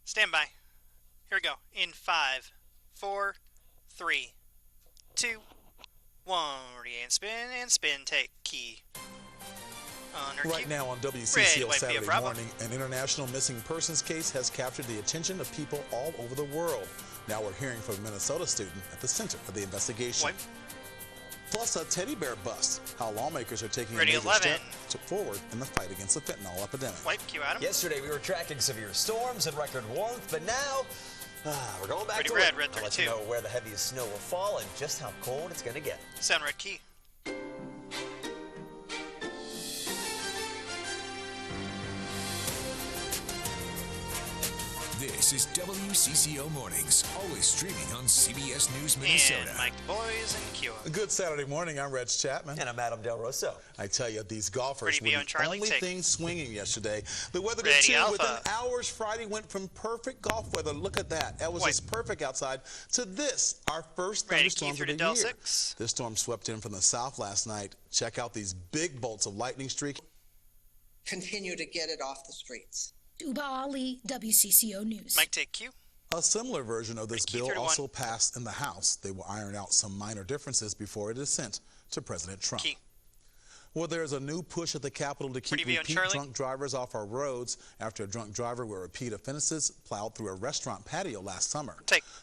Stand by. Here we go. In 5, 4, 3, 2, 1. Ready and spin. Take key. Right now on WCCO Saturday morning, an international missing persons case has captured the attention of people all over the world. Now we're hearing from a Minnesota student at the center of the investigation. Plus, a teddy bear bust. How lawmakers are taking a major step forward in the fight against the fentanyl epidemic. Cue Adam. Yesterday we were tracking severe storms and record warmth, but now we're going back to red, it. red I'll let you know where the heaviest snow will fall and just how cold it's going to get. Sound red key. This is WCCO Mornings, always streaming on CBS News Minnesota. And Mike Du Bois and Kiowa. A good Saturday morning. I'm Reg Chapman. And I'm Adam Del Rosso. I tell you, these golfers were the only thing swinging yesterday. The weather did too. Within hours, Friday went from perfect golf weather. Look at that. That was just perfect outside. To this, our first thunderstorm of the year. This storm swept in from the south last night. Check out these big bolts of lightning streak. Continue to get it off the streets. Uba Ali, WCCO News. Mike, take cue. A similar version of this bill also passed in the House. They will iron out some minor differences before it is sent to President Trump. Well, there is a new push at the Capitol to keep repeat drunk drivers off our roads after a drunk driver with repeat offenses plowed through a restaurant patio last summer.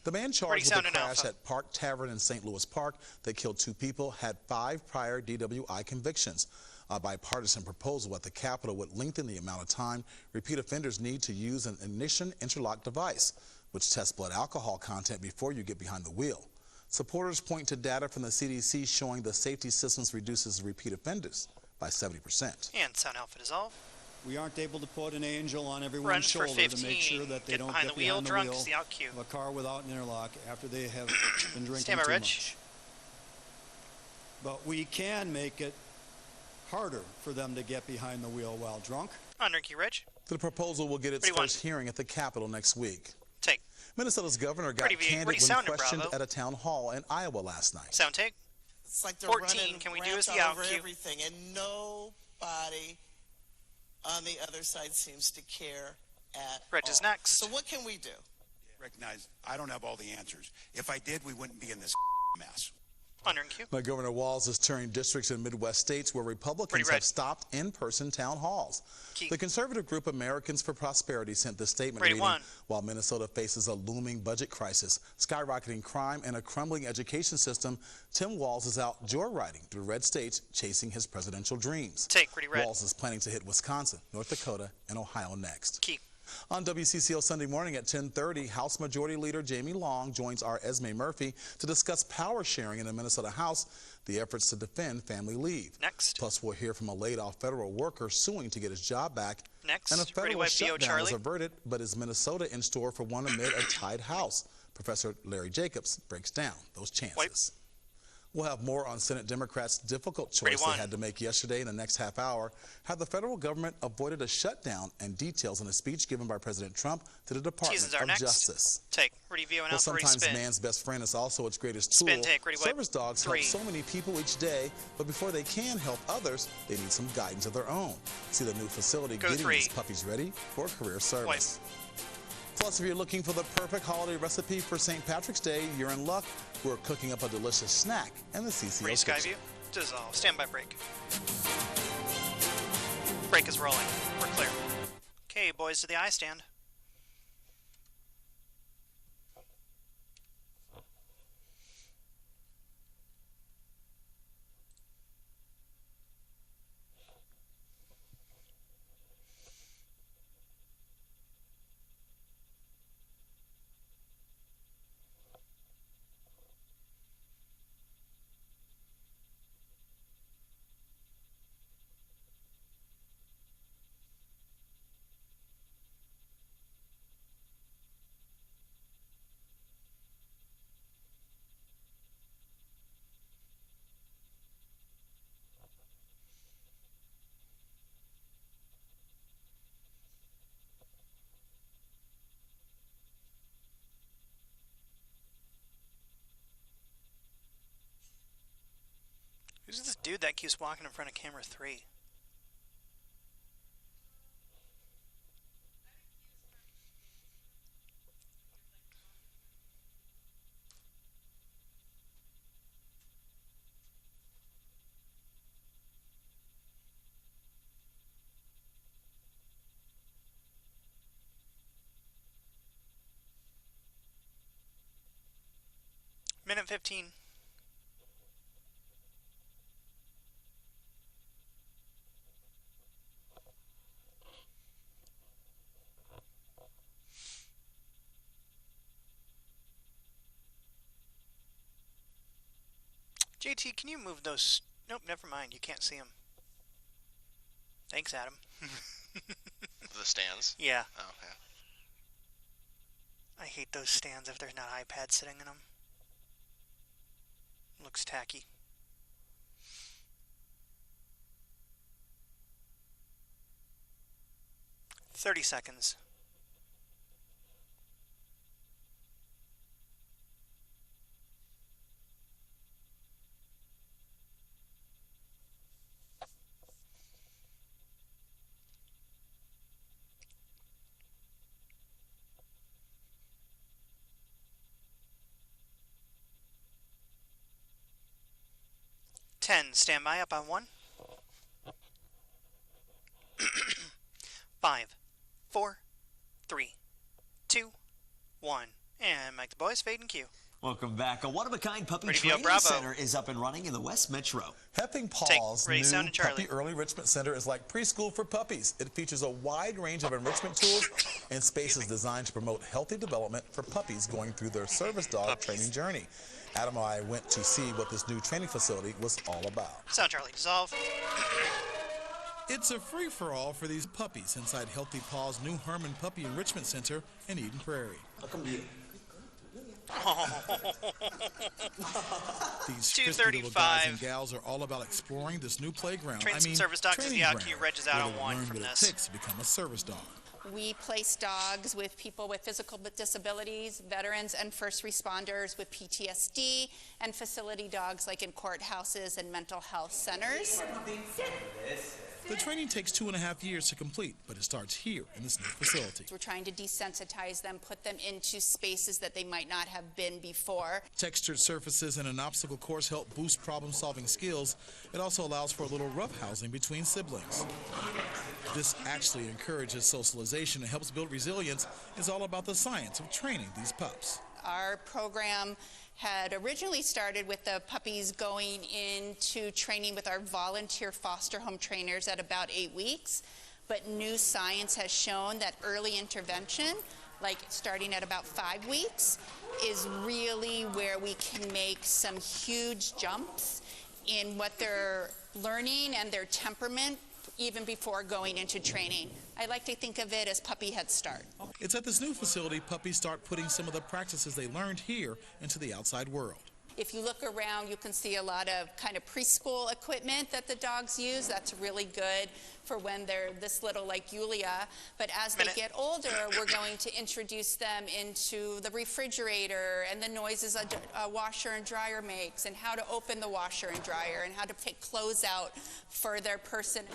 The man charged with a crash at Park Tavern in St. Louis Park that killed 2 people had 5 prior DWI convictions. A bipartisan proposal at the Capitol would lengthen the amount of time repeat offenders need to use an ignition interlock device, which tests blood alcohol content before you get behind the wheel. Supporters point to data from the CDC showing the safety systems reduces repeat offenders by 70%. And sound outfit is off. We aren't able to put an angel on everyone's shoulder to make sure that they don't get behind the wheel of a car without an interlock after they have been drinking too much. But we can make it harder for them to get behind the wheel while drunk. On key, Reg. The proposal will get its first hearing at the Capitol next week. Take. Minnesota's governor got candid when questioned at a town hall in Iowa last night. Sound take. It's like they're 14. Can we do as the out cue? Everything, and nobody on the other side seems to care at Reg is next. So what can we do? Recognize I don't have all the answers. If I did, we wouldn't be in this mess. Now, Governor Walz is touring districts in Midwest states where Republicans have stopped in-person town halls. The conservative group Americans for Prosperity sent this statement reading, while Minnesota faces a looming budget crisis, skyrocketing crime, and a crumbling education system, Tim Walz is out joyriding through red states chasing his presidential dreams. Walz is planning to hit Wisconsin, North Dakota, and Ohio next. On WCCO Sunday morning at 10:30, House Majority Leader Jamie Long joins our Esme Murphy to discuss power sharing in the Minnesota House, the efforts to defend family leave. Plus, we'll hear from a laid-off federal worker suing to get his job back. And a federal shutdown was averted, but is Minnesota in store for one amid a tied House? Professor Larry Jacobs breaks down those chances. We'll have more on Senate Democrats' difficult choice they had to make yesterday in the next half hour. Have the federal government avoided a shutdown, and details in a speech given by President Trump to the Department of Justice. Well, sometimes man's best friend is also its greatest tool. Service dogs help so many people each day, but before they can help others, they need some guidance of their own. See the new facility getting these puppies ready for career service. Plus, if you're looking for the perfect holiday recipe for St. Patrick's Day, you're in luck. We're cooking up a delicious snack in the CCO kitchen. Skyview, dissolve, standby break. Break is rolling. We're clear. Okay, boys to the I stand. Who's this dude that keeps walking in front of camera 3? Minute 15. JT, can you move those? Nope, never mind. You can't see them. Thanks, Adam. The stands? Yeah. Oh, yeah. I hate those stands if there's not iPads sitting in them. Looks tacky. $30 seconds. Stand by, up on 1. 5, 4, 3, 2, 1. And Mike the Boys, fade and cue. Welcome back. A one-of-a-kind puppy training center is up and running in the West Metro. Helping Paws' new Puppy Early Enrichment Center is like preschool for puppies. It features a wide range of enrichment tools and spaces designed to promote healthy development for puppies going through their service dog training journey. Adam and I went to see what this new training facility was all about. Sound Charlie, dissolve. It's a free-for-all for these puppies inside Healthy Paws' new Herman Puppy Enrichment Center in Eden Prairie. These frisky little guys and gals are all about exploring this new playground. Train service dogs as the IQ regs out on 1 from this. It takes to become a service dog. We place dogs with people with physical disabilities, veterans and first responders with PTSD, and facility dogs like in courthouses and mental health centers. The training takes 2.5 years to complete, but it starts here in this new facility. We're trying to desensitize them, put them into spaces that they might not have been before. Textured surfaces and an obstacle course help boost problem-solving skills. It also allows for a little roughhousing between siblings. This actually encourages socialization and helps build resilience. It's all about the science of training these pups. Our program had originally started with the puppies going into training with our volunteer foster home trainers at about 8 weeks, but new science has shown that early intervention, like starting at about 5 weeks, is really where we can make some huge jumps in what they're learning and their temperament even before going into training. I like to think of it as puppy head start. It's at this new facility puppies start putting some of the practices they learned here into the outside world. If you look around, you can see a lot of kind of preschool equipment that the dogs use. That's really good for when they're this little like Yulia. But as they get older, we're going to introduce them into the refrigerator and the noises a washer and dryer makes, and how to open the washer and dryer, and how to take clothes out for their person.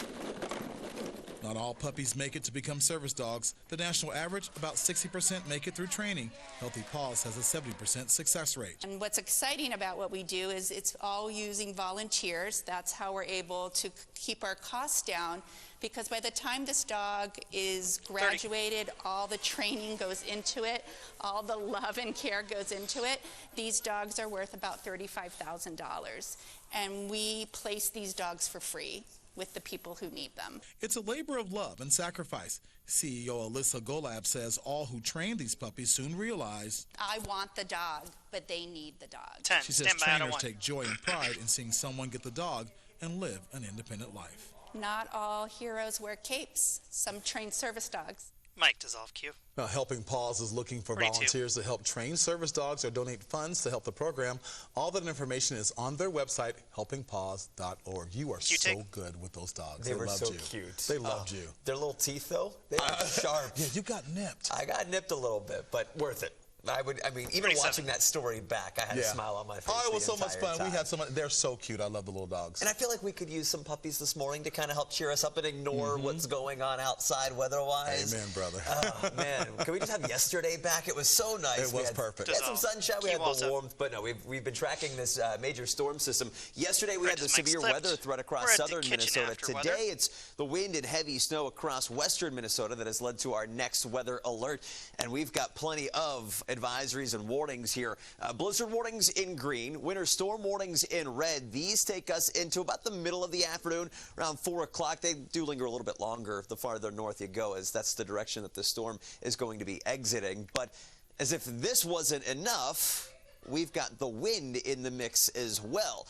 Not all puppies make it to become service dogs. The national average, about 60% make it through training. Healthy Paws has a 70% success rate. And what's exciting about what we do is it's all using volunteers. That's how we're able to keep our costs down, because by the time this dog is graduated, all the training goes into it, all the love and care goes into it. These dogs are worth about $35,000, and we place these dogs for free with the people who need them. It's a labor of love and sacrifice. CEO Alyssa Golab says all who train these puppies soon realize, I want the dog, but they need the dog. She says trainers take joy and pride in seeing someone get the dog and live an independent life. Not all heroes wear capes. Some train service dogs. Mike, dissolve cue. Now, Helping Paws is looking for volunteers to help train service dogs or donate funds to help the program. All that information is on their website, helpingpaws.org. You are so good with those dogs. They were loved so you. cute. They loved you. Their little teeth, though, they were sharp. Yeah, you got nipped. I got nipped a little bit, but worth it. I mean, even watching that story back, I had a smile on my face. Oh, it was so much fun. Time. We had so much. They're so cute. I love the little dogs. And I feel like we could use some puppies this morning to kind of help cheer us up and ignore what's going on outside weather-wise. Amen, brother. Oh, man. Can we just have yesterday back? It was so nice. It was perfect. We had some sunshine. We had the warmth. But no, we've been tracking this major storm system. Yesterday, we had the severe weather threat across southern Minnesota. Today, it's the wind and heavy snow across western Minnesota that has led to our next weather alert. And we've got plenty of advisories and warnings here. Blizzard warnings in green, winter storm warnings in red. These take us into about the middle of the afternoon, around 4 o'clock. They do linger a little bit longer the farther north you go, as that's the direction that the storm is going to be exiting. But as if this wasn't enough, we've got the wind in the mix as well.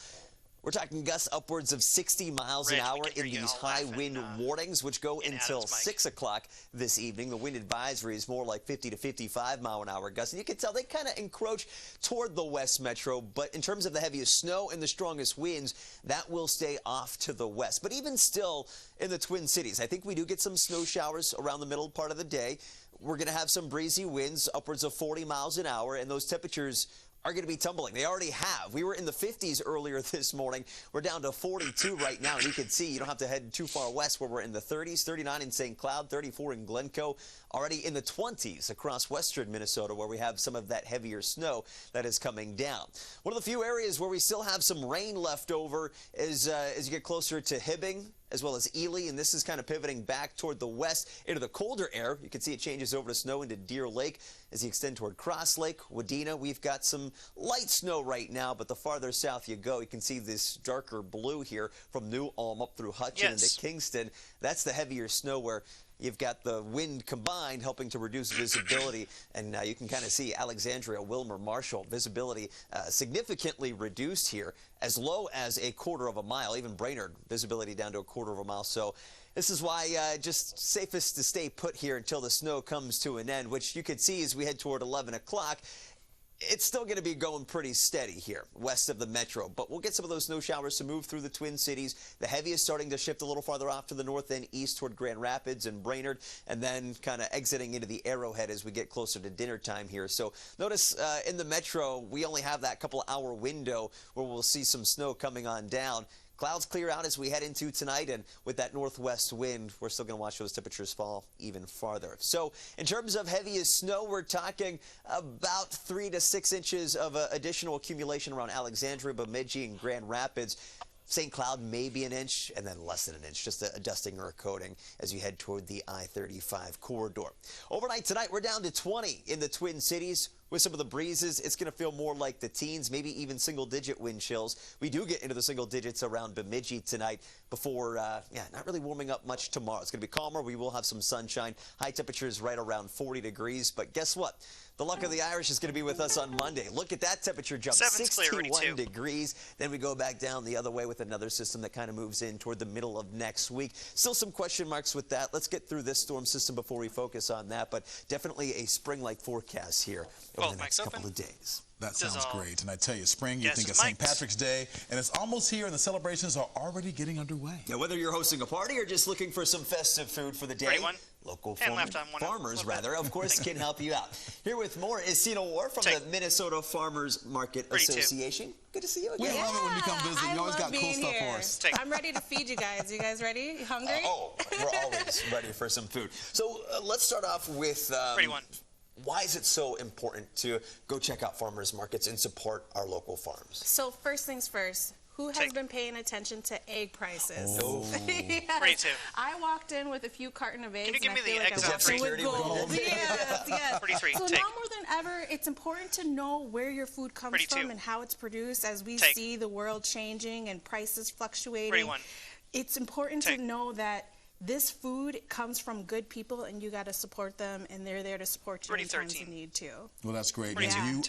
We're talking gusts upwards of 60 miles an hour in these high wind warnings, which go until 6 o'clock this evening. The wind advisory is more like 50 to 55 mile an hour gusts. And you can tell they kind of encroach toward the west metro. But in terms of the heaviest snow and the strongest winds, that will stay off to the west. But even still in the Twin Cities, I think we do get some snow showers around the middle part of the day. We're going to have some breezy winds upwards of 40 miles an hour, and those temperatures are going to be tumbling. They already have. We were in the 50s earlier this morning. We're down to 42 right now, and you can see you don't have to head too far west where we're in the 30s, 39 in St. Cloud, 34 in Glencoe, already in the 20s across western Minnesota where we have some of that heavier snow that is coming down. One of the few areas where we still have some rain left over is as you get closer to Hibbing, as well as Ely, and this is kind of pivoting back toward the west into the colder air. You can see it changes over to snow into Deer Lake as you extend toward Cross Lake, Wadena. We've got some light snow right now, but the farther south you go, you can see this darker blue here from New Ulm up through Hutchin into Kingston. That's the heavier snow where you've got the wind combined helping to reduce visibility, and you can kind of see Alexandria, Wilmer, Marshall, visibility significantly reduced here, as low as a quarter of a mile. Even Brainerd, visibility down to a quarter of a mile. So this is why just safest to stay put here until the snow comes to an end, which you can see as we head toward 11 o'clock. It's still going to be going pretty steady here west of the metro, but we'll get some of those snow showers to move through the Twin Cities. The heaviest starting to shift a little farther off to the north and east toward Grand Rapids and Brainerd, and then kind of exiting into the Arrowhead as we get closer to dinner time here. So notice in the metro, we only have that couple-hour window where we'll see some snow coming on down. Clouds clear out as we head into tonight, and with that northwest wind, we're still going to watch those temperatures fall even farther. So in terms of heaviest snow, we're talking about 3 to 6 inches of additional accumulation around Alexandria, Bemidji, and Grand Rapids. St. Cloud, maybe an inch, and then less than an inch, just a dusting or a coating as you head toward the I-35 corridor. Overnight tonight, we're down to 20 in the Twin Cities. With some of the breezes, it's going to feel more like the teens, maybe even single-digit wind chills. We do get into the single digits around Bemidji tonight before, not really warming up much tomorrow. It's going to be calmer. We will have some sunshine. High temperatures right around 40 degrees. But guess what? The luck of the Irish is going to be with us on Monday. Look at that temperature jump, 61 degrees. Then we go back down the other way with another system that kind of moves in toward the middle of next week. Still some question marks with that. Let's get through this storm system before we focus on that. But definitely a spring-like forecast here over the next couple of days. That sounds great. And I tell you, spring, you think of St. Patrick's Day, and it's almost here, and the celebrations are already getting underway. Now, whether you're hosting a party or just looking for some festive food for the day, local farmers, of course, can help you out. Here with more is Sina War from the Minnesota Farmers Market Association. Good to see you again. We love it when you come visit. You always got cool stuff for us. I'm ready to feed you guys. You guys ready? You hungry? We're always ready for some food. So let's start off with why is it so important to go check out farmers markets and support our local farms? So first things first, who has been paying attention to egg prices? Yes. I walked in with a few carton of eggs. Can you give me the eggs with gold? Yes. 43. So now more than ever, it's important to know where your food comes from and how it's produced as we see the world changing and prices fluctuating. 31. It's important to know that this food comes from good people, and you got to support them, and they're there to support you in times of need too. Well, that's great. And you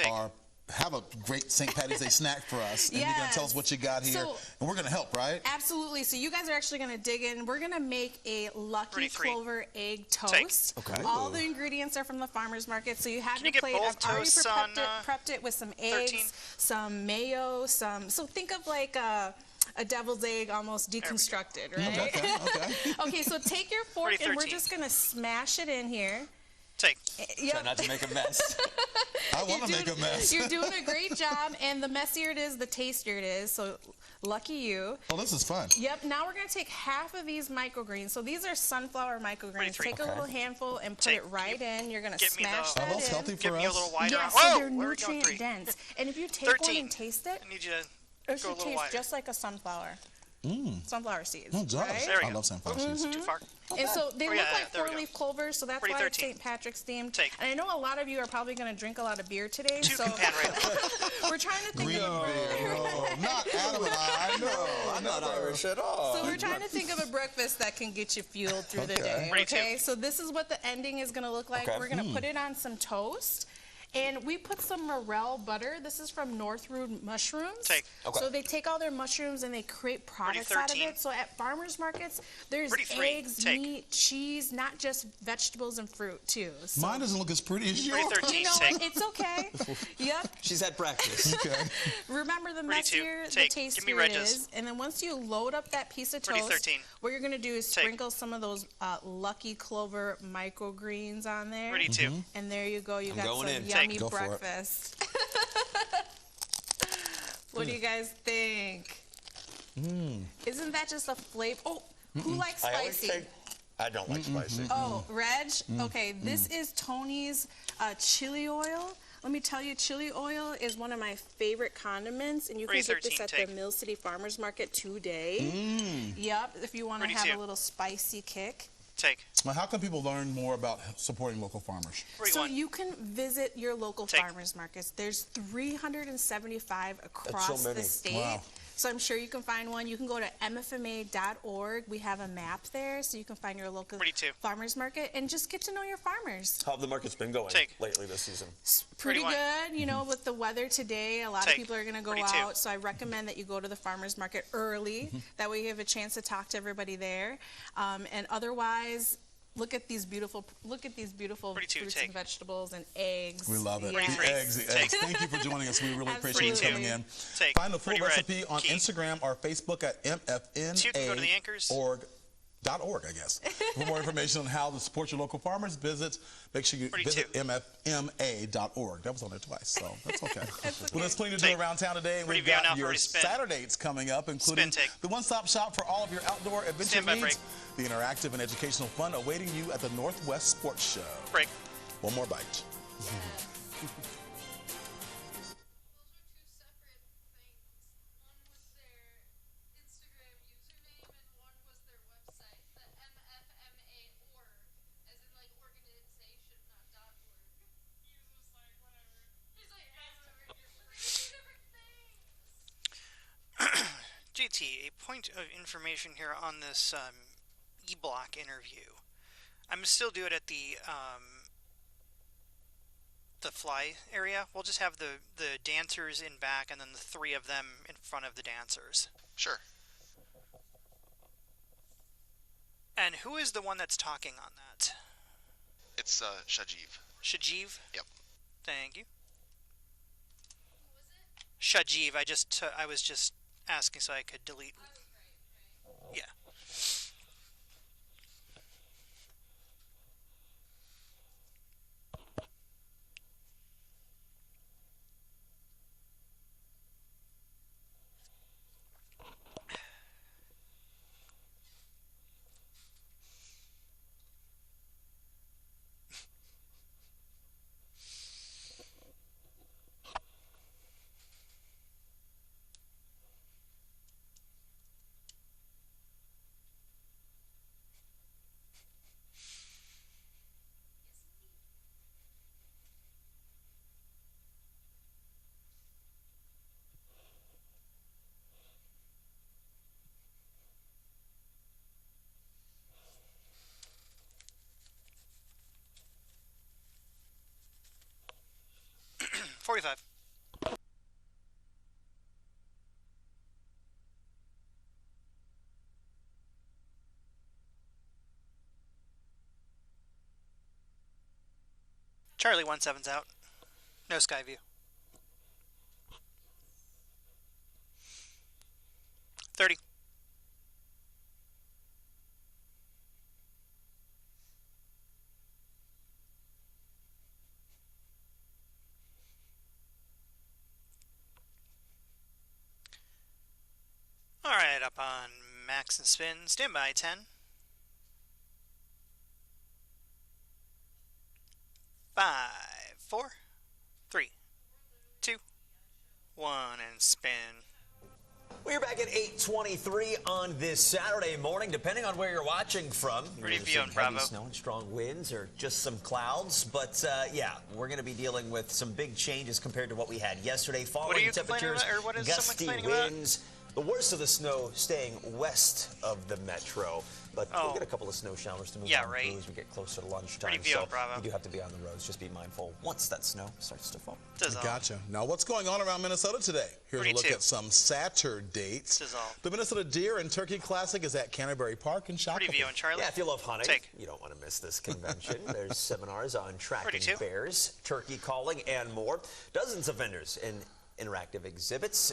have a great St. Patty's Day snack for us, and you're going to tell us what you got here, and we're going to help, right? Absolutely. So you guys are actually going to dig in. We're going to make a Lucky Clover egg toast. All the ingredients are from the farmer's market, so you have your plate. I've already prepped it with some eggs, some mayo, so think of like a devil's egg almost deconstructed, right? Okay, so take your fork and we're just going to smash it in here. Try not to make a mess. I want to make a mess. You're doing a great job, and the messier it is, the tastier it is, so lucky you. Oh, this is fun. Yep, now we're going to take half of these microgreens. So these are sunflower microgreens. Take a little handful and put it right in. You're going to smash that in. Are those healthy for us? Me a little wider. Yeah, so they're nutrient dense. And if you take one and taste it, I need you to it should taste just like a sunflower. Sunflower seeds. No, right? I love sunflower seeds. Too far. And so they look like four-leaf clovers, so that's why it's St. Patrick's themed. And I know a lot of you are probably going to drink a lot of beer today, so we're trying to think of not Adam and I. No, I'm not Irish at all. So we're trying to think of a breakfast that can get you fueled through the day. Okay, so this is what the ending is going to look like. We're going to put it on some toast. And we put some morel butter. This is from Northwood Mushrooms. So they take all their mushrooms and they create products out of it. So at farmers markets, there's eggs, meat, cheese, not just vegetables and fruit too. So mine doesn't look as pretty as yours. You know, it's okay. Yep. She's had breakfast. Remember, the messier, the tastier it is. And then once you load up that piece of toast, what you're going to do is sprinkle some of those Lucky Clover microgreens on there. And there you go. You got some yummy breakfast. What do you guys think? Isn't that just a flavor? Oh, who likes spicy? I don't like spicy. Oh, Reg? Okay, this is Tony's chili oil. Let me tell you, chili oil is one of my favorite condiments, and you can get this at the Mill City Farmers Market today. Yep, if you want to have a little spicy kick. Well, how can people learn more about supporting local farmers? So you can visit your local farmers markets. There's 375 across the state. Wow. So I'm sure you can find one. You can go to mfma.org. We have a map there, so you can find your local farmers market and just get to know your farmers. How have the markets been going lately this season? Pretty good. You know, with the weather today, a lot of people are going to go out. So I recommend that you go to the farmers market early. That way you have a chance to talk to everybody there. And otherwise, look at these beautiful fruits and vegetables and eggs. We love it. The eggs. Thank you for joining us. We really appreciate you coming in. Find the full recipe on Instagram or Facebook at mfna.org. I guess. For more information on how to support your local farmers, make sure you visit mfma.org. That was on there twice, so that's okay. Well, there's plenty to do around town today, and we've got your Saturdays coming up, including the one-stop shop for all of your outdoor adventure needs, the interactive and educational fun awaiting you at the Northwest Sports Show. One more bite. JT, a point of information here on this E-Block interview. I'm still do it at the fly area. We'll just have the dancers in back and then the three of them in front of the dancers. Sure. And who is the one that's talking on that? It's Shajiv. Shajiv? Yep. Thank you. Shajiv. I was just asking so I could delete. Yeah. $45. Charlie 17's out. No Skyview. 30. All right, up on max and spin. Stand by, 10. 5, 4, 3, 2, 1, and spin. We're back at 8:23 on this Saturday morning, depending on where you're watching from. Pretty view on Bravo. Bravo. Snow and strong winds or just some clouds. But, yeah, we're going to be dealing with some big changes compared to what we had yesterday. Falling temperatures, gusty winds. The worst of the snow staying west of the metro. But we'll get a couple of snow showers to move on through as we get closer to lunchtime. So you do have to be on the roads. Just be mindful once that snow starts to fall. Gotcha. Now, what's going on around Minnesota today? Here's a look at some Saturdays. The Minnesota Deer and Turkey Classic is at Canterbury Park in Shakopee. Yeah, if you love hunting, you don't want to miss this convention. There's seminars on tracking bears, turkey calling, and more. Dozens of vendors in interactive exhibits,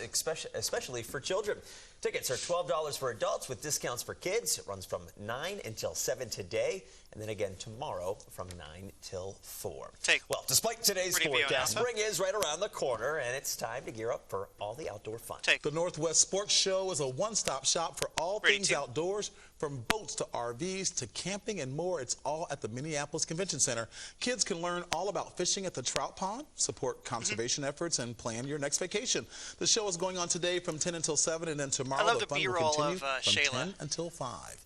especially for children. Tickets are $12 for adults with discounts for kids. It runs from 9 until 7 today, and then again tomorrow from 9 till 4. Well, despite today's forecast, spring is right around the corner, and it's time to gear up for all the outdoor fun. The Northwest Sports Show is a one-stop shop for all things outdoors, from boats to RVs to camping and more. It's all at the Minneapolis Convention Center. Kids can learn all about fishing at the trout pond, support conservation efforts, and plan your next vacation. The show is going on today from 10 until 7, and then tomorrow the fun will continue from Shayla. 10 until 5.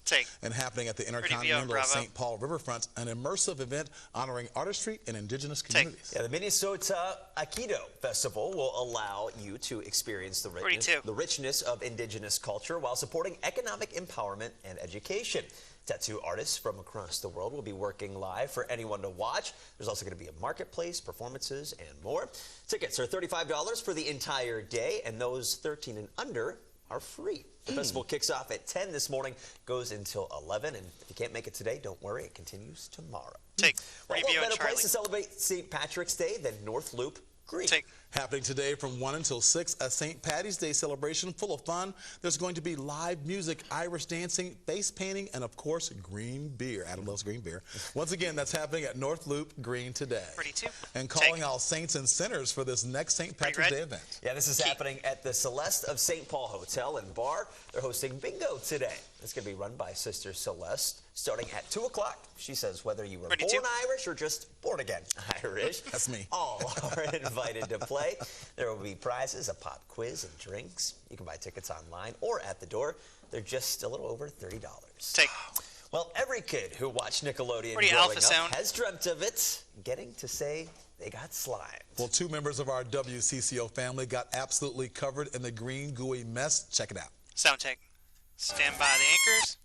And happening at the Intercontinental St. Paul Riverfront, an immersive event honoring artistry and indigenous communities. Yeah, the Minnesota Aikido Festival will allow you to experience the richness of indigenous culture while supporting economic empowerment and education. Tattoo artists from across the world will be working live for anyone to watch. There's also going to be a marketplace, performances, and more. Tickets are $35 for the entire day, and those 13 and under are free. The festival kicks off at 10 this morning, goes until 11, and if you can't make it today, don't worry, it continues tomorrow. What better place to celebrate St. Patrick's Day than North Loop Green? Happening today from 1 until 6, a St. Patty's Day celebration full of fun. There's going to be live music, Irish dancing, face painting, and of course, green beer. Adam loves green beer. Once again, that's happening at North Loop Green today. And calling all saints and sinners for this next St. Patrick's Day event. Yeah, this is happening at the Celeste of St. Paul Hotel and Bar. They're hosting bingo today. It's going to be run by Sister Celeste, starting at 2 o'clock. She says whether you were born Irish or just born again Irish. That's me. All are invited to play. There will be prizes, a pop quiz, and drinks. You can buy tickets online or at the door. They're just a little over $30. Well, every kid who watched Nickelodeon growing up has dreamt of it, getting to say they got slimed. Well, 2 members of our WCCO family got absolutely covered in the green gooey mess. Check it out. Sound check. Stand by the anchors.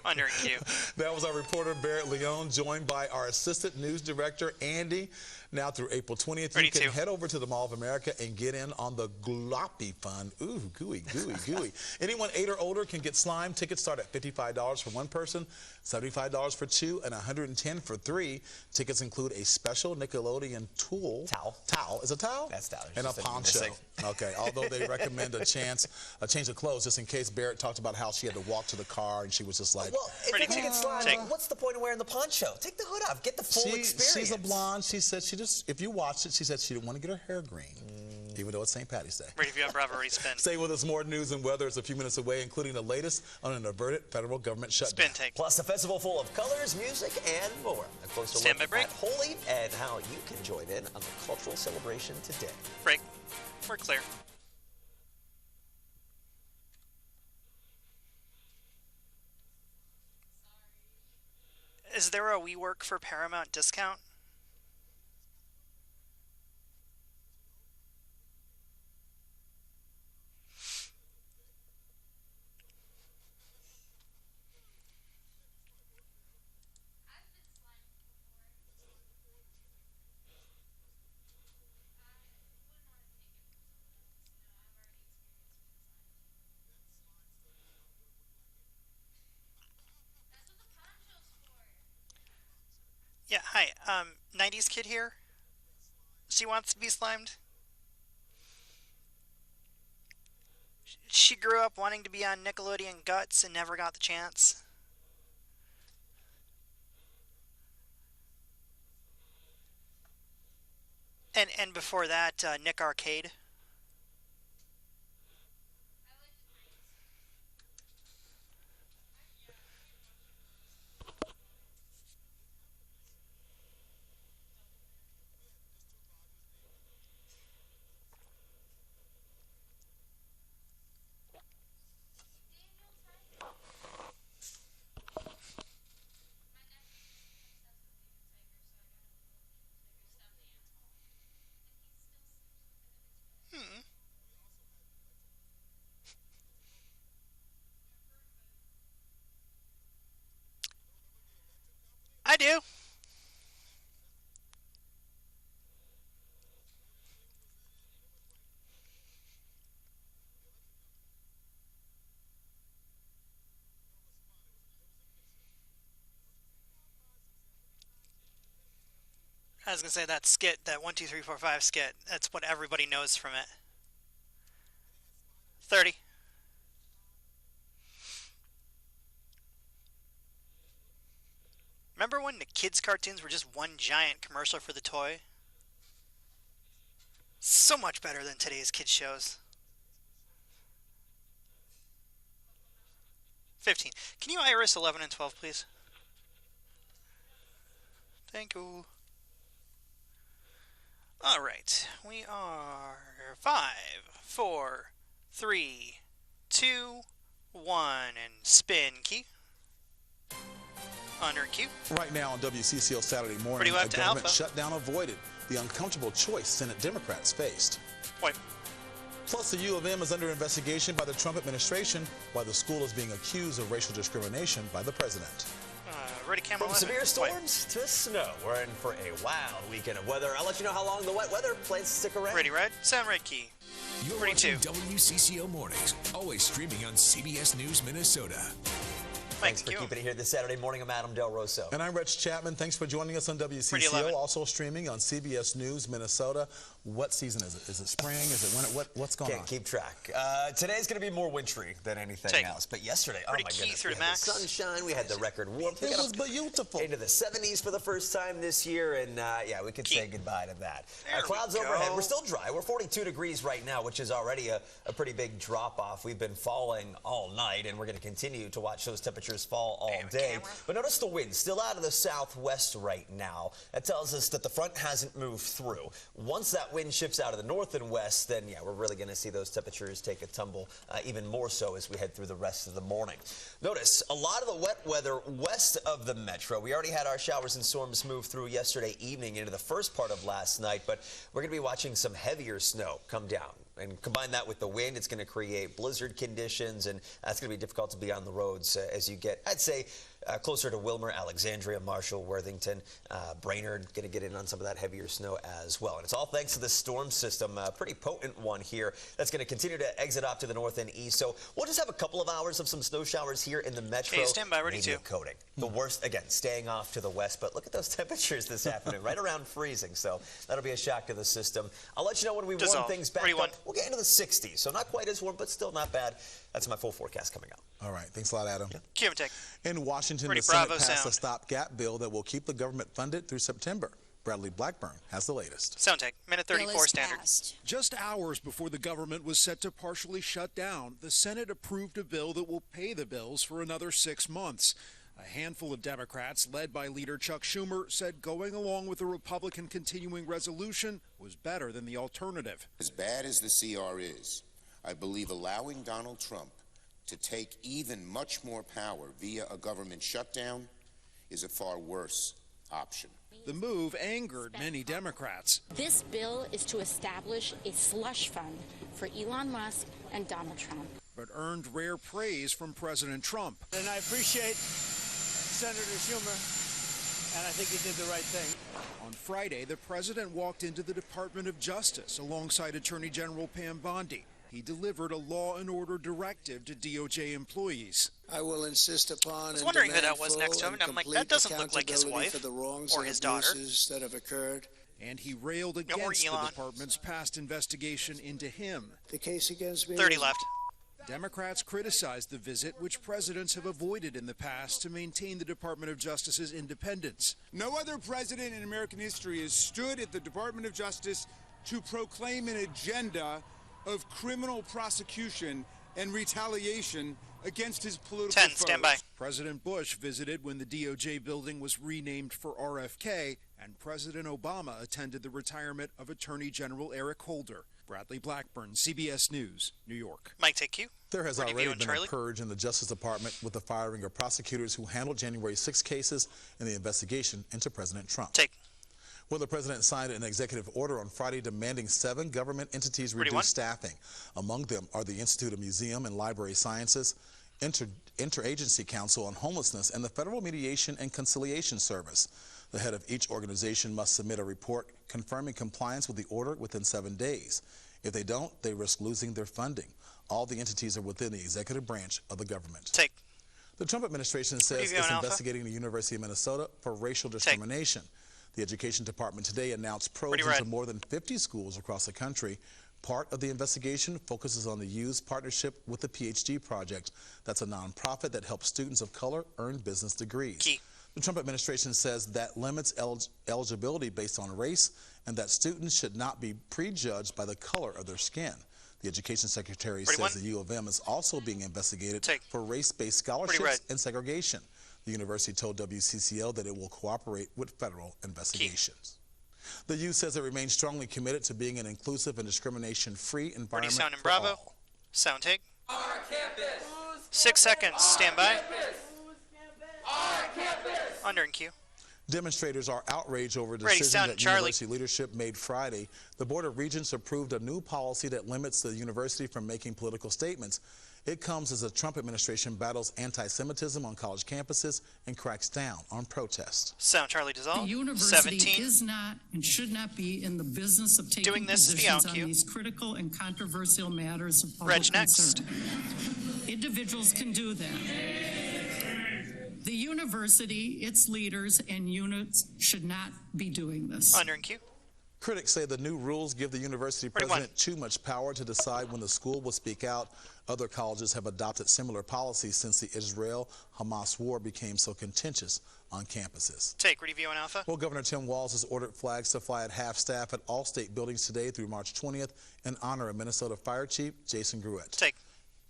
Under cue. That was our reporter, Barrett Leone, joined by our assistant news director, Andy. Now through April 20th, you can head over to the Mall of America and get in on the gloppy fun. Ooh, gooey, gooey, gooey. Anyone 8 or older can get slime. Tickets start at $55 for one person, $75 for 2, and $110 for 3. Tickets include a special Nickelodeon towel. Is it a towel? That's towel. And a poncho. Okay, although they recommend a change of clothes just in case. Barrett talked about how she had to walk to the car and she was just like, well, if you're going to get slime, what's the point of wearing the poncho? Take the hood off. Get the full experience. She's a blonde. She said if you watched it, she said she didn't want to get her hair green, even though it's St. Patty's Day. Ready for you on Bravo, ready spin. Stay with us. More news and weather is a few minutes away, including the latest on an averted federal government shutdown. Plus a festival full of colors, music, and more. A closer look at Holy and how you can join in on the cultural celebration today. Break. We're clear. Is there a WeWork for Paramount discount? Yeah, hi. 90s kid here. She wants to be slimed. She grew up wanting to be on Nickelodeon Guts and never got the chance. And before that, Nick Arcade. you. I was going to say that skit, that 1, 2, 3, 4, 5 skit, that's what everybody knows from it. 30. Remember when the kids' cartoons were just one giant commercial for the toy? So much better than today's kids' shows. 15. Can you iris 11 and 12, please? Thank you. All right, we are 5, 4, 3, 2, 1, and spin key. Under Q. Right now on WCCO Saturday morning, a government shutdown avoided the uncomfortable choice Senate Democrats faced. Wipe. Plus, the U of M is under investigation by the Trump administration while the school is being accused of racial discrimination by the president. Ready, camera. From severe storms to snow, we're in for a wild weekend of weather. I'll let you know how long the wet weather plans to stick around. Ready, red. Sound red key. You're watching WCCO Mornings, always streaming on CBS News Minnesota. Thanks for keeping it here this Saturday morning. I'm Adam Del Rosso. And I'm Rich Chapman. Thanks for joining us on WCCO. Also streaming on CBS News Minnesota. What season is it? Is it spring? Is it winter? What's going on? Can't keep track. Today's going to be more wintry than anything else. But yesterday, oh my goodness, we had the sunshine. We had the record warmth. It was beautiful. Into the 70s for the first time this year. And yeah, we could say goodbye to that. Clouds overhead. We're still dry. We're 42 degrees right now, which is already a pretty big drop off. We've been falling all night, and we're going to continue to watch those temperatures fall all day. But notice the wind still out of the southwest right now. That tells us that the front hasn't moved through. Once that wind shifts out of the north and west, then yeah, we're really going to see those temperatures take a tumble even more so as we head through the rest of the morning. Notice a lot of the wet weather west of the metro. We already had our showers and storms move through yesterday evening into the first part of last night, but we're going to be watching some heavier snow come down. And combine that with the wind, it's going to create blizzard conditions, and that's going to be difficult to be on the roads as you get, I'd say, closer to Wilmer, Alexandria, Marshall, Worthington, Brainerd, going to get in on some of that heavier snow as well. And it's all thanks to the storm system, a pretty potent one here that's going to continue to exit off to the north and east. So we'll just have a couple of hours of some snow showers here in the metro. Hey, stand by, ready to. Coating. The worst, again, staying off to the west, but look at those temperatures this afternoon, right around freezing. So that'll be a shock to the system. I'll let you know when we warm things back up. We'll get into the 60s, so not quite as warm, but still not bad. That's my full forecast coming up. All right. Thanks a lot, Adam. Yeah. In Washington, the Senate passed a stopgap bill that will keep the government funded through September. Bradley Blackburn has the latest. Sound take, minute 34 standard. Just hours before the government was set to partially shut down, the Senate approved a bill that will pay the bills for another 6 months. A handful of Democrats, led by leader Chuck Schumer, said going along with the Republican continuing resolution was better than the alternative. As bad as the CR is, I believe allowing Donald Trump to take even much more power via a government shutdown is a far worse option. The move angered many Democrats. This bill is to establish a slush fund for Elon Musk and Donald Trump. But earned rare praise from President Trump. And I appreciate Senator Schumer, and I think he did the right thing. On Friday, the president walked into the Department of Justice alongside Attorney General Pam Bondi. He delivered a law and order directive to DOJ employees. I will insist upon. I was wondering who that was next to him, and I'm like, that doesn't look like his wife or his daughter. That have occurred. And he railed against the department's past investigation into him. The case against me. 30 left. Democrats criticized the visit, which presidents have avoided in the past to maintain the Department of Justice's independence. No other president in American history has stood at the Department of Justice to proclaim an agenda of criminal prosecution and retaliation against his political foes. Stand by. President Bush visited when the DOJ building was renamed for RFK, and President Obama attended the retirement of Attorney General Eric Holder. Bradley Blackburn, CBS News, New York. Mike, take you. There has already been a purge in the Justice Department with the firing of prosecutors who handled January 6 cases in the investigation into President Trump. Take. Well, the president signed an executive order on Friday demanding 7 government entities reduce staffing. Among them are the Institute of Museum and Library Sciences, Interagency Council on Homelessness, and the Federal Mediation and Conciliation Service. The head of each organization must submit a report confirming compliance with the order within 7 days. If they don't, they risk losing their funding. All the entities are within the executive branch of the government. Take. The Trump administration says it's investigating the University of Minnesota for racial discrimination. The Education Department today announced probes into more than 50 schools across the country. Part of the investigation focuses on the U's partnership with the PhD Project. That's a nonprofit that helps students of color earn business degrees. Key. The Trump administration says that limits eligibility based on race and that students should not be prejudged by the color of their skin. The Education Secretary says the U of M is also being investigated for race-based scholarships and segregation. The university told WCCO that it will cooperate with federal investigations. The U says it remains strongly committed to being an inclusive and discrimination-free environment sound in for Bravo. all. Sound take. 6 seconds. Stand by. Under in queue. Demonstrators are outraged over a decision that university leadership made Friday. The Board of Regents approved a new policy that limits the university from making political statements. It comes as the Trump administration battles anti-Semitism on college campuses and cracks down on protests. Sound Charlie dissolved. The university is not and should not be in the business of taking positions on these critical and controversial matters of public concern. Individuals can do that. The university, its leaders, and units should not be doing this. Under in queue. Critics say the new rules give the university president too much power to decide when the school will speak out. Other colleges have adopted similar policies since the Israel-Hamas war became so contentious on campuses. Take review on Alpha. Well, Governor Tim Walz has ordered flags to fly at half-staff at all state buildings today through March 20th in honor of Minnesota Fire Chief Jason Gruett. Take.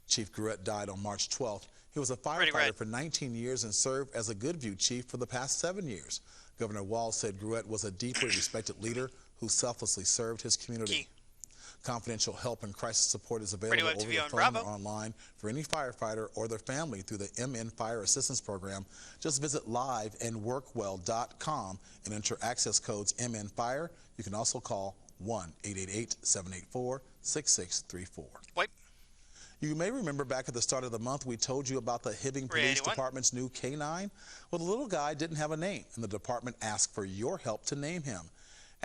Chief Gruett died on March 12th. He was a firefighter for 19 years and served as a Goodview chief for the past 7 years. Governor Walz said Gruett was a deeply respected leader who selflessly served his community. Key. Confidential help and crisis support is available over the phone or online for any firefighter or their family through the MN Fire Assistance Program. Just visit liveandworkwell.com and enter access codes MN Fire. You can also call 1-888-784-6634. Wipe. You may remember back at the start of the month, we told you about the Hibbing Police Department's new K-9. Well, the little guy didn't have a name, and the department asked for your help to name him.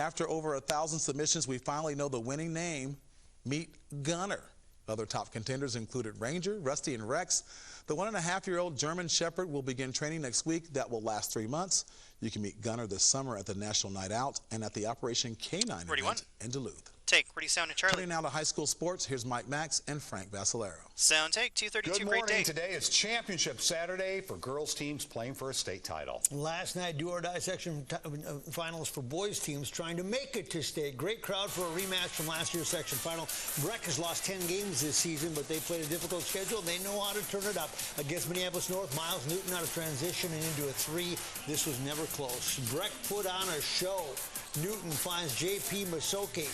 After over 1,000 submissions, we finally know the winning name. Meet Gunner. Other top contenders included Ranger, Rusty, and Rex. The 1.5-year-old German Shepherd will begin training next week. That will last 3 months. You can meet Gunner this summer at the National Night Out and at the Operation K-9 event in Duluth. Take. Ready, sound, and Charlie. Turning now to high school sports, here's Mike Max and Frank Vassalero. Sound take, 2:32. Good morning. Today is Championship Saturday for girls teams playing for a state title. Last night, do-or-die section finals for boys teams trying to make it to state. Great crowd for a rematch from last year's section final. Breck has lost 10 games this season, but they played a difficult schedule. They know how to turn it up. Against Minneapolis North, Miles Newton out of transition and into a 3. This was never close. Breck put on a show. Newton finds J.P. Masoke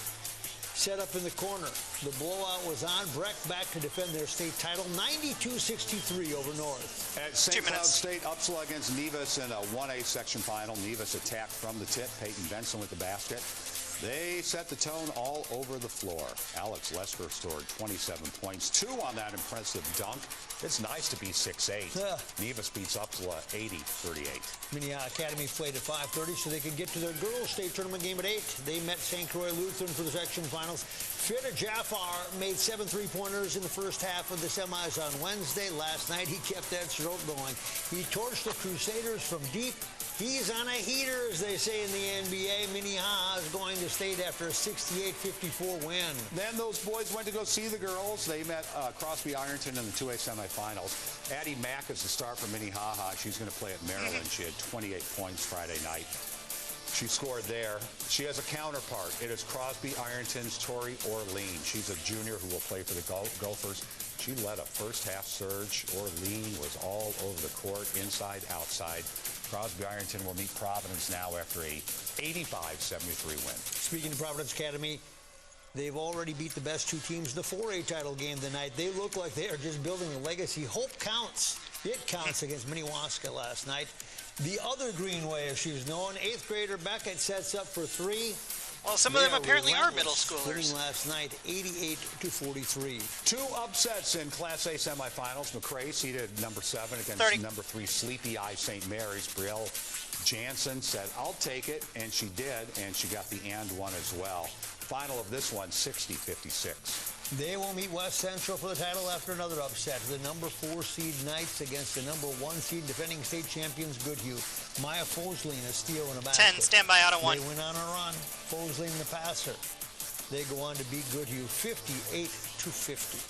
set up in the corner. The blowout was on. Breck back to defend their state title, 92-63 over North. At St. Cloud State, Upsala against Nevis in a 1A section final. Nevis attacked from the tip. Peyton Benson with the basket. They set the tone all over the floor. Alex Lester scored 27 points, 2 on that impressive dunk. It's nice to be 6'8". Nevis beats Upsala 80-38. Minnehaha Academy played at 5:30 so they could get to their girls' state tournament game at 8. They met St. Croix Lutheran for the section finals. Fida Jafar made 7 3-pointers in the first half of the semis on Wednesday. Last night, he kept that stroke going. He torched the Crusaders from deep. He's on a heater, as they say in the NBA. Minnehaha is going to state after a 68-54 win. Then those boys went to go see the girls. They met Crosby Ironton in the 2A semifinals. Addie Mack is the star for Minnehaha. She's going to play at Maryland. She had 28 points Friday night. She scored there. She has a counterpart. It is Crosby Ironton's Tori Orlean. She's a junior who will play for the Gophers. She led a first-half surge. Orlean was all over the court, inside, outside. Crosby Ironton will meet Providence now after a 85-73 win. Speaking of Providence Academy, they've already beat the best 2 teams in the 4A title game tonight. They look like they are just building a legacy. Hope counts. It counts against Minnewaska last night. The other Greenway, as she's known, 8th grader Beckett sets up for 3. Well, some of them apparently are middle schoolers. Winning last night 88-43. 2 upsets in Class A semifinals. McRae seeded number 7 against 30. number 3 Sleepy Eye St. Mary's. Brielle Jansen said, "I'll take it," and she did, and she got the and one as well. Final of this one, 60-56. They will meet West Central for the title after another upset. The number 4 seed Knights against the number 1 seed defending state champions Goodhue. Maya Fosley in a steal and a basket. 10, standby out of 1. They went on a run. Fosley in the passer. They go on to beat Goodhue 58-50.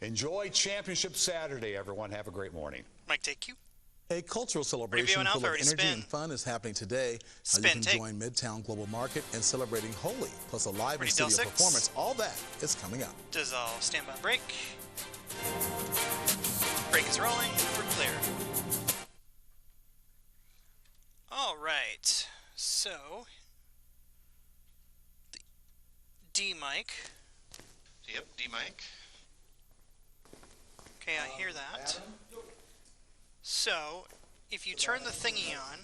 Enjoy Championship Saturday, everyone. Have a great morning. Mike, take you. A cultural celebration full of energy and fun is happening today. You can join Midtown Global Market in celebrating Holy, plus a live and studio performance. All that is coming up. Dissolve, stand by break. Break is rolling, we're clear. All right, so D mic. Yep, D mic. Okay, I hear that. So, if you turn the thingy on...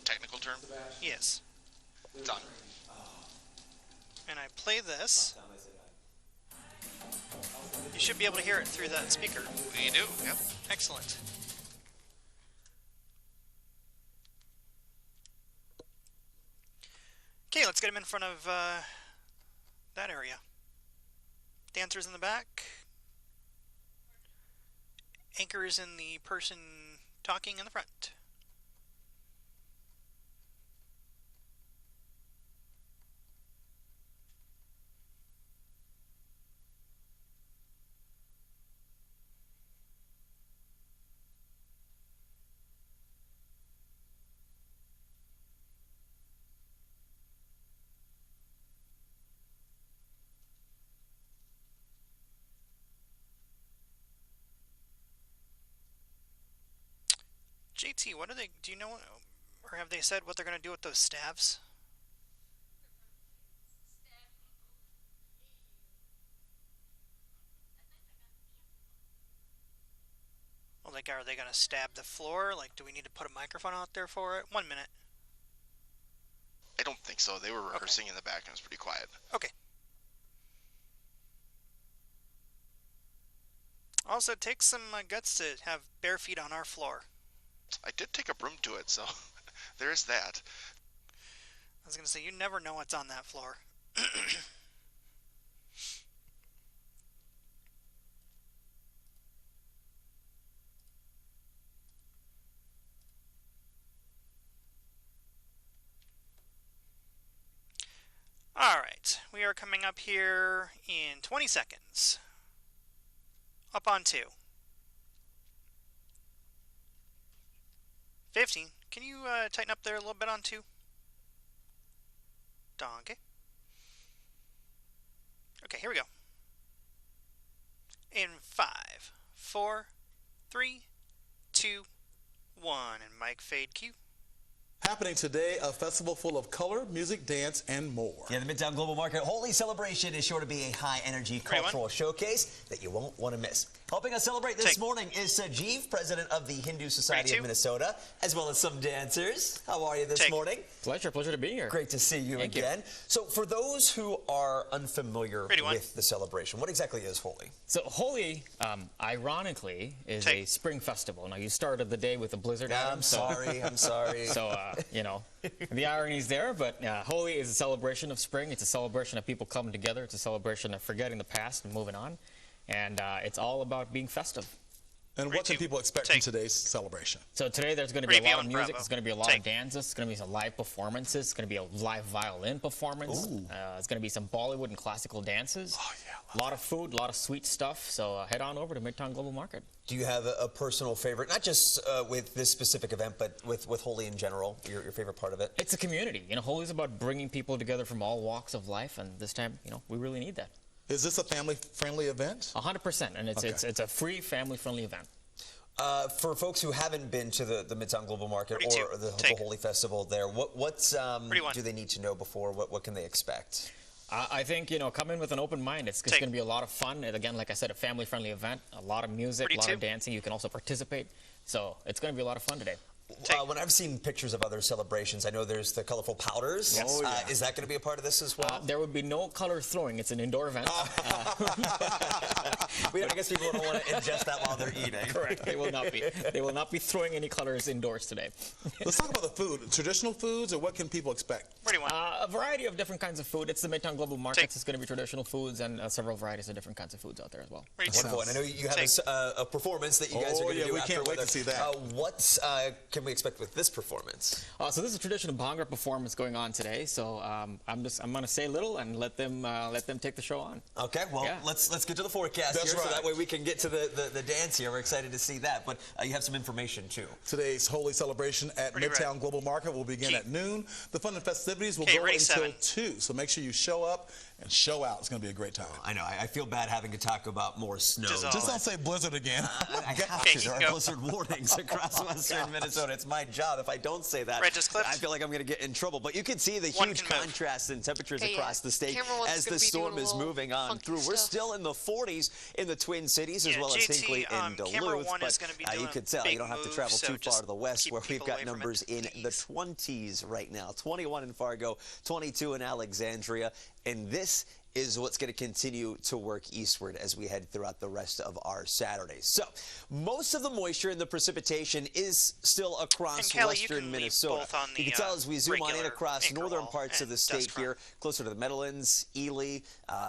Technical term? Yes. Done. And I play this, you should be able to hear it through that speaker. We do, yep. Excellent. Okay, let's get him in front of that area. Dancers in the back. Anchors in the person talking in the front. JT, what are they, do you know, or have they said what they're going to do with those staves? Well, like, are they going to stab the floor? Like, do we need to put a microphone out there for it? 1 minute. I don't think so. They were rehearsing in the back and it was pretty quiet. Okay. Also, it takes some guts to have bare feet on our floor. I did take a broom to it, so there's that. I was going to say, you never know what's on that floor. All right, we are coming up here in 20 seconds. Up on 2. 15. Can you tighten up there a little bit on 2? Donkey. Okay, here we go. In 5, 4, 3, 2, 1, and mic fade cue. Happening today, a festival full of color, music, dance, and more. Yeah, the Midtown Global Market Holy Celebration is sure to be a high-energy cultural showcase that you won't want to miss. Helping us celebrate this morning is Sajeev, president of the Hindu Society of Minnesota, as well as some dancers. How are you this morning? Pleasure to be here. Great to see you again. So for those who are unfamiliar with the celebration, what exactly is Holi? So Holi, ironically, is a spring festival. Now, you started the day with a blizzard. I'm sorry. So, you know, the irony's there, but Holi is a celebration of spring. It's a celebration of people coming together. It's a celebration of forgetting the past and moving on. And it's all about being festive. And what can people expect from today's celebration? So today there's going to be a lot of music. There's going to be a lot of dances. It's going to be some live performances. It's going to be a live violin performance. It's going to be some Bollywood and classical dances. Oh, yeah. A lot of food, a lot of sweet stuff. So head on over to Midtown Global Market. Do you have a personal favorite, not just with this specific event, but with Holi in general, your favorite part of it? It's a community. You know, Holi is about bringing people together from all walks of life, and this time, you know, we really need that. Is this a family-friendly event? 100%, and it's a free family-friendly event. For folks who haven't been to the Midtown Global Market or the Holi Festival there, what do they need to know before? What can they expect? I think, you know, come in with an open mind. It's going to be a lot of fun. And again, like I said, a family-friendly event, a lot of music, a lot of dancing. You can also participate. So it's going to be a lot of fun today. When I've seen pictures of other celebrations, I know there's the colorful powders. Yes. Is that going to be a part of this as well? There would be no color throwing. It's an indoor event. I guess people don't want to ingest that while they're eating. Correct. They will not be. They will not be throwing any colors indoors today. Let's talk about the food. Traditional foods, or what can people expect? What do you want? A variety of different kinds of food. It's the Midtown Global Markets. It's going to be traditional foods and several varieties of different kinds of foods out there as well. Wonderful. And I know you have a performance that you guys are going to do. We can't wait to see that. What can we expect with this performance? So this is a traditional Bhangra performance going on today. So I'm going to say little and let them take the show on. Okay. Well, let's get to the forecast here, so that way we can get to the dance here. We're excited to see that. But you have some information too. Today's Holy Celebration at Midtown Global Market will begin at noon. The fun and festivities will go until 2. So make sure you show up and show out. It's going to be a great time. I know. I feel bad having to talk about more snow. Just don't say blizzard again. I have to. There are blizzard warnings across western Minnesota. It's my job. If I don't say that, I feel like I'm going to get in trouble. But you can see the huge contrast in temperatures across the state as the storm is moving on through. We're still in the 40s in the Twin Cities, as well as Hinckley and Duluth. But you can tell you don't have to travel too far to the west, where we've got numbers in the 20s right now. 21 in Fargo, 22 in Alexandria. And this is what's going to continue to work eastward as we head throughout the rest of our Saturdays. So most of the moisture and the precipitation is still across western Minnesota. You can tell as we zoom on in across northern parts of the state here, closer to the Meadowlands, Ely.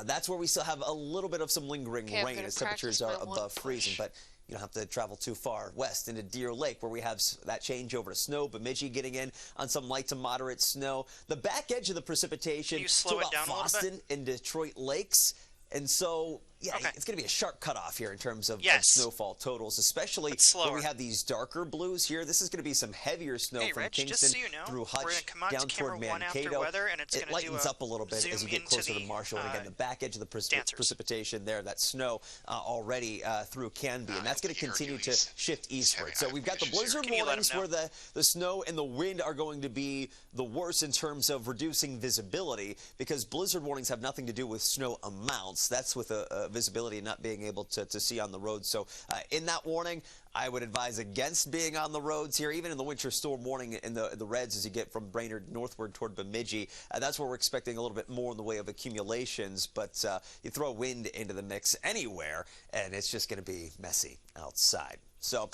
That's where we still have a little bit of some lingering rain as temperatures are above freezing. But you don't have to travel too far west into Deer Lake, where we have that change over to snow. Bemidji getting in on some light to moderate snow. The back edge of the precipitation to about Boston and Detroit Lakes. And so, it's going to be a sharp cutoff here in terms of snowfall totals, especially when we have these darker blues here. This is going to be some heavier snow from Kingston through Hutch down toward Mankato. It lightens up a little bit as you get closer to Marshall. And again, the back edge of the precipitation there, that snow already through Canby. And that's going to continue to shift eastward. So we've got the blizzard warnings where the snow and the wind are going to be the worst in terms of reducing visibility, because blizzard warnings have nothing to do with snow amounts. That's with a visibility and not being able to see on the road. So in that warning, I would advise against being on the roads here, even in the winter storm warning in the reds as you get from Brainerd northward toward Bemidji. That's where we're expecting a little bit more in the way of accumulations, but you throw wind into the mix anywhere, and it's just going to be messy outside. So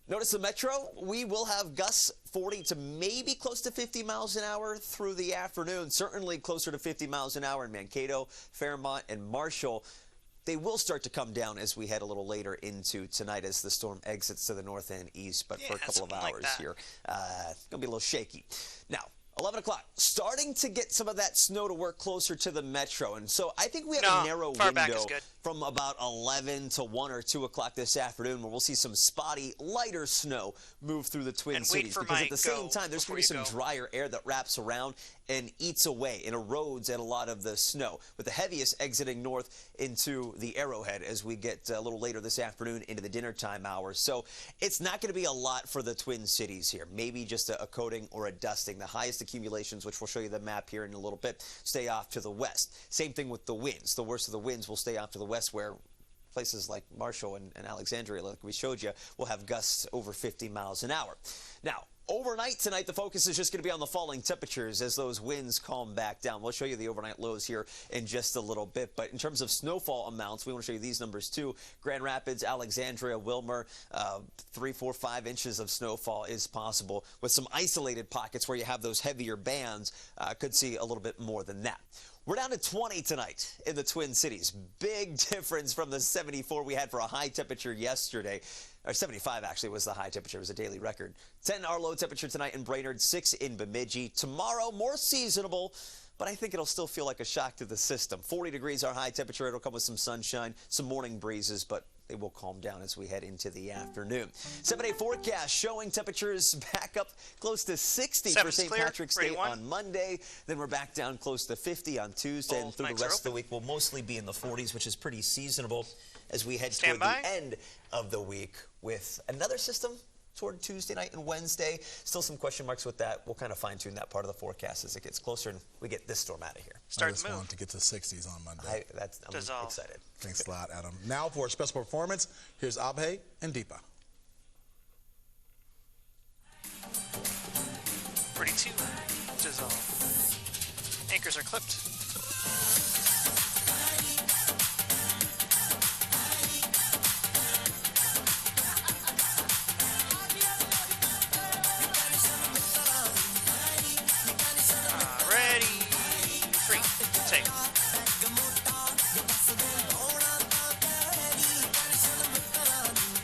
notice the metro, we will have gusts 40 to maybe close to 50 miles an hour through the afternoon, certainly closer to 50 miles an hour in Mankato, Fairmont, and Marshall. They will start to come down as we head a little later into tonight as the storm exits to the north and east, but for a couple of hours here, it's going to be a little shaky. Now, 11 o'clock, starting to get some of that snow to work closer to the metro. And so I think we have a narrow window from about 11 to 1 or 2 o'clock this afternoon where we'll see some spotty, lighter snow move through the Twin Cities. Because at the same time, there's going to be some drier air that wraps around and eats away and erodes at a lot of the snow, with the heaviest exiting north into the Arrowhead as we get a little later this afternoon into the dinner time hours. So it's not going to be a lot for the Twin Cities here. Maybe just a coating or a dusting. The highest accumulations, which we'll show you the map here in a little bit, stay off to the west. Same thing with the winds. The worst of the winds will stay off to the west, where places like Marshall and Alexandria, like we showed you, will have gusts over 50 miles an hour. Now, overnight tonight, the focus is just going to be on the falling temperatures as those winds calm back down. We'll show you the overnight lows here in just a little bit. But in terms of snowfall amounts, we want to show you these numbers too. Grand Rapids, Alexandria, Wilmer, 3, 4, 5 inches of snowfall is possible, with some isolated pockets where you have those heavier bands. Could see a little bit more than that. We're down to 20 tonight in the Twin Cities. Big difference from the 74 we had for a high temperature yesterday. Or 75 actually was the high temperature. It was a daily record. 10 our low temperature tonight in Brainerd, 6 in Bemidji. Tomorrow, more seasonable, but I think it'll still feel like a shock to the system. 40 degrees our high temperature. It'll come with some sunshine, some morning breezes, but they will calm down as we head into the afternoon. 7-day forecast showing temperatures back up close to 60 for St. Patrick's Day on Monday. Then we're back down close to 50 on Tuesday, and through the rest of the week we'll mostly be in the 40s, which is pretty seasonable as we head toward the end of the week with another system toward Tuesday night and Wednesday. Still some question marks with that. We'll kind of fine-tune that part of the forecast as it gets closer and we get this storm out of here. I just want to get to 60s on Monday. I'm excited. Thanks a lot, Adam. Now for a special performance, here's Abhay and Deepa. 32. Dissolve. Anchors are clipped. Ready. 3. Take.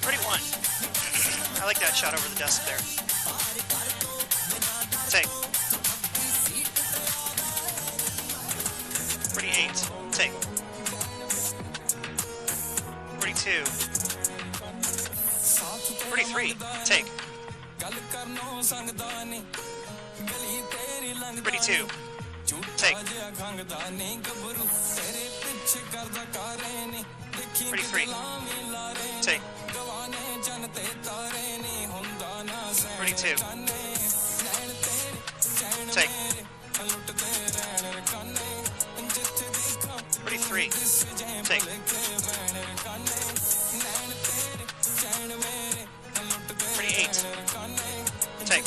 Ready. 1. I like that shot over the desk there. Take. Ready. 8. Take. Ready. 2. Ready. 3. Take. Ready. 2. Take. Ready. 3. Take. Ready. 2. Take. Ready. 3. Take. Ready. 8. Take.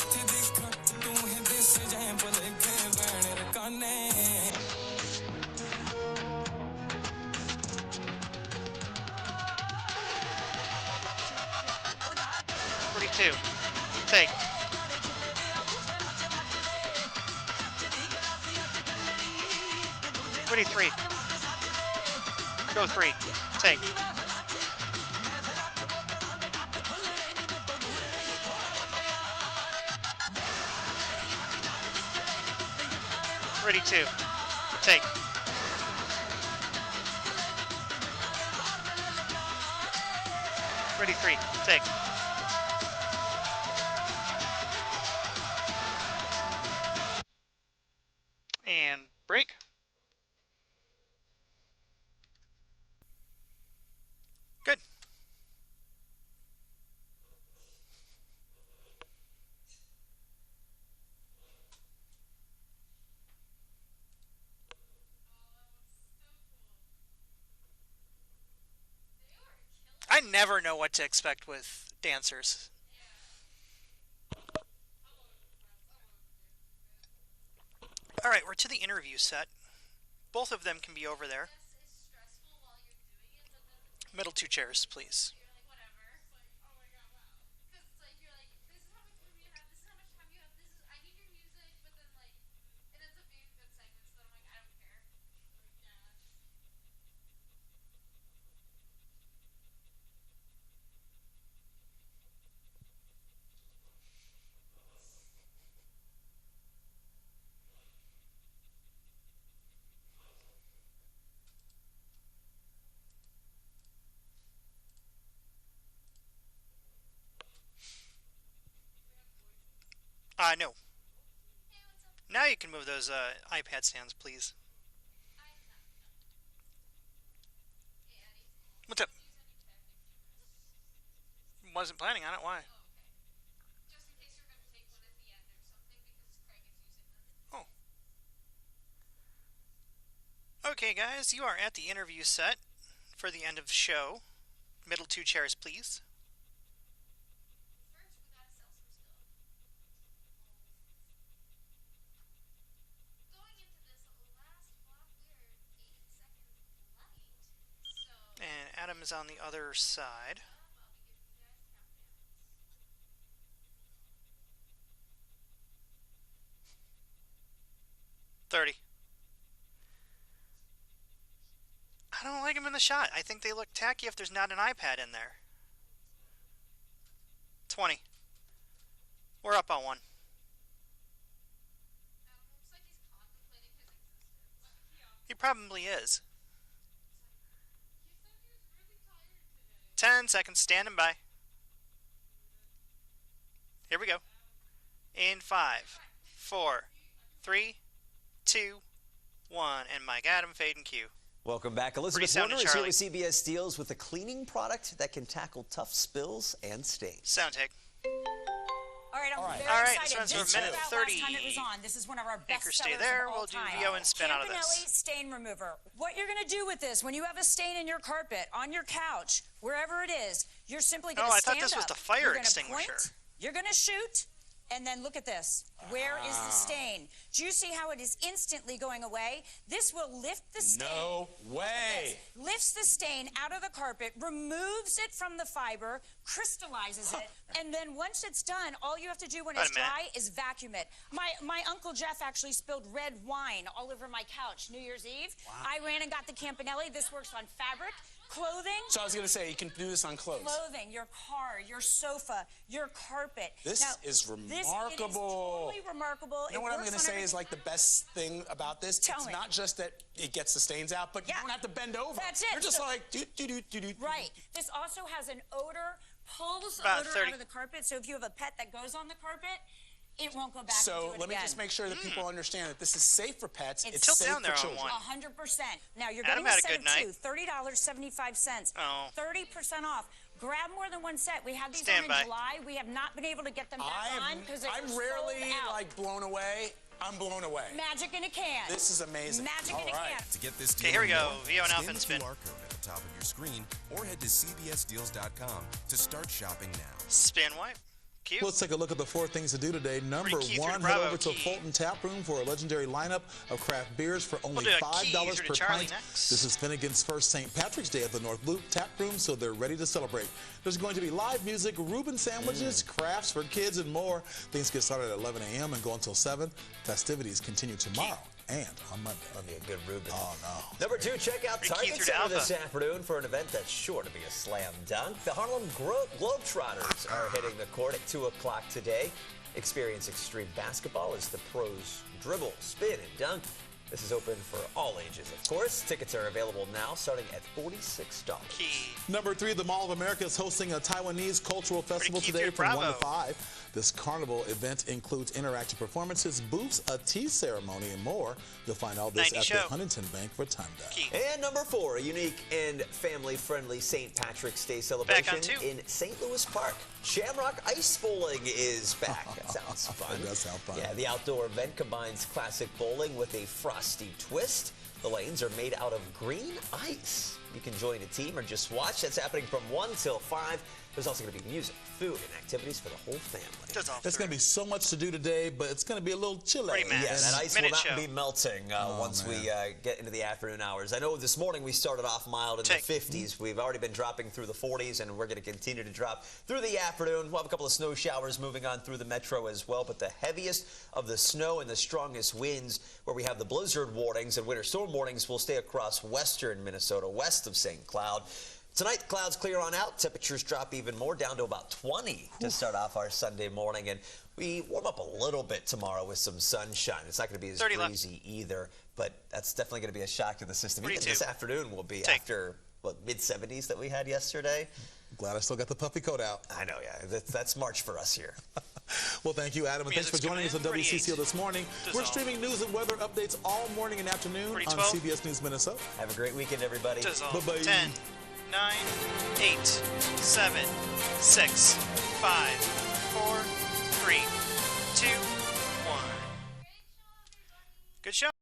Ready. 2. Take. Ready. 3. Go 3. Take. Ready. 2. Take. Ready. 3. Take. And break. Good. I never know what to expect with dancers. All right, we're to the interview set. Both of them can be over there. Middle 2 chairs, please. No. Now you can move those iPad stands, please. What's up? Wasn't planning on it. Why? Oh. Okay, guys, you are at the interview set for the end of the show. Middle 2 chairs, please. And Adam is on the other side. $30. I don't like them in the shot. I think they look tacky if there's not an iPad in there. 20. We're up on 1. He probably is. 10 seconds, standing by. Here we go. In 5, 4, 3, 2, 1. And Mike Adam, fade and cue. Welcome back. Elizabeth Warner is here with CBS Steels with a cleaning product that can tackle tough spills and stains. Sound take. All right, I'm very excited. This runs for a minute 30. Last time it was on. This is one of our best Anchor stay there. We'll do VO and spin out of this. Campanelli Stain Remover. What you're going to do with this, when you have a stain in your carpet, on your couch, wherever it is, you're simply going to stand up. Oh, I thought this was the fire extinguisher. You're going to shoot, And then look at this. Where is the stain? Do you see how it is instantly going away? This will lift the stain. No way. Lifts the stain out of the carpet, removes it from the fiber, crystallizes it, and then once it's done, all you have to do when it's dry is vacuum it. My Uncle Jeff actually spilled red wine all over my couch New Year's Eve. Wow. I ran and got the Campanelli. This works on fabric, clothing. So I was going to say, you can do this on clothes. Clothing, your car, your sofa, your carpet. This is remarkable. It is totally remarkable. You know what I'm going to say is like the best thing about this? Tell me. Not just that it gets the stains out, but you don't have to bend over. That's it. You're just like, do. Right. This also has an odor, pulls odor out of the carpet. So if you have a pet that goes on the carpet, it won't go back and do it let me again. just make sure that people understand that this is safe for pets. It's safe down there for children. 100%. Now you're getting a set of two, $30.75. Oh. 30% off. Grab more than one set. We had these on in July. We have not been able to get them back on because I'm rarely like blown away. I'm blown away. Magic in a can. This is amazing. Magic in a can. To get this deal, okay, here we go. VO and Alpha scan spin. the QR code at the top of your screen or head to cbsdeals.com to start shopping now. Spin wipe. Cute. Let's take a look at the 4 things to do today. Number 1, head over to Fulton Tap Room for a legendary lineup of craft beers for only $5 per pint. This is Finnegan's first St. Patrick's Day at the North Loop Tap Room, so they're ready to celebrate. There's going to be live music, Reuben sandwiches, crafts for kids, and more. Things get started at 11 a.m. and go until 7. Festivities continue tomorrow and on Monday. That'll be a good Reuben. Oh, no. Number 2, check out Target Center this afternoon for an event that's sure to be a slam dunk. The Harlem Globetrotters are hitting the court at 2 o'clock today. Experience extreme basketball as the pros dribble, spin, and dunk. This is open for all ages, of course. Tickets are available now, starting at $46. Number 3, the Mall of America is hosting a Taiwanese cultural festival today from 1 to 5. This carnival event includes interactive performances, booths, a tea ceremony, and more. You'll find all this at the Huntington Bank Rotunda. And number 4, a unique and family-friendly St. Patrick's Day celebration in St. Louis Park. Shamrock Ice Bowling is back. That sounds fun. That does sound fun. Yeah, the outdoor event combines classic bowling with a frosty twist. The lanes are made out of green ice. You can join a team or just watch. That's happening from 1 till 5. There's also going to be music, food, and activities for the whole family. There's going to be so much to do today, but it's going to be a little chilly. Yes, that ice will not be melting once we get into the afternoon hours. I know this morning we started off mild in the 50s. We've already been dropping through the 40s, and we're going to continue to drop through the afternoon. We'll have a couple of snow showers moving on through the metro as well, but the heaviest of the snow and the strongest winds, where we have the blizzard warnings and winter storm warnings, will stay across western Minnesota, west of St. Cloud. Tonight, the clouds clear on out. Temperatures drop even more, down to about 20 to start off our Sunday morning. And we warm up a little bit tomorrow with some sunshine. It's not going to be as breezy either, but that's definitely going to be a shock to the system. Even this afternoon will be after, mid-70s that we had yesterday. Glad I still got the puffy coat out. I know, yeah. That's March for us here. Well, thank you, Adam, and thanks for joining us on WCCO this morning. We're streaming news and weather updates all morning and afternoon on CBS News Minnesota. Have a great weekend, everybody. Bye-bye. 10, 9, 8, 7, 6, 5, 4, 3, 2, 1. Good show.